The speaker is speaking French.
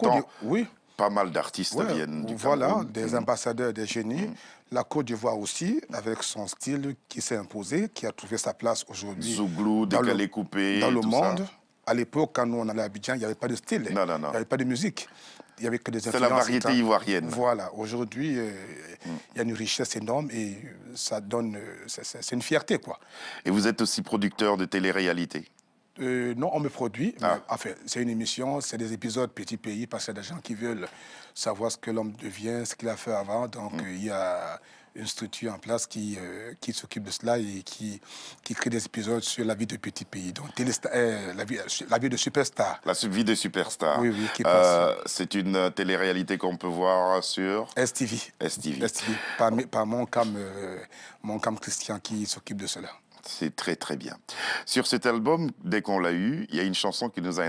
pourtant, oui. pas mal d'artistes Ouais, viennent du voilà, Cameroun. des ambassadeurs, des génies. La Côte d'Ivoire aussi, avec son style qui s'est imposé, qui a trouvé sa place aujourd'hui Zouglou, décalé dans coupé, le tout ça. monde. À l'époque, quand nous on allait à Abidjan, il n'y avait pas de style, Non, non, il non. n'y avait pas de musique. Il n'y avait que des C'est la influences. variété ivoirienne. Voilà, aujourd'hui, il y a une richesse énorme et ça donne, c'est une fierté, quoi. Et vous êtes aussi producteur de télé-réalité. Non, on me produit, mais Ah. enfin, c'est une émission, c'est des épisodes Petit Pays, parce qu'il y a des gens qui veulent savoir ce que l'homme devient, ce qu'il a fait avant. Donc, il y a une structure en place qui s'occupe de cela et qui crée des épisodes sur la vie de Petit Pays. Donc, la vie de Superstar. La vie de Superstar. Oui, oui, qui passe. C'est une télé-réalité qu'on peut voir sur STV. STV. STV, par mon cam Christian qui s'occupe de cela. C'est très très bien. Sur cet album, dès qu'on l'a eu, il y a une chanson qui nous a...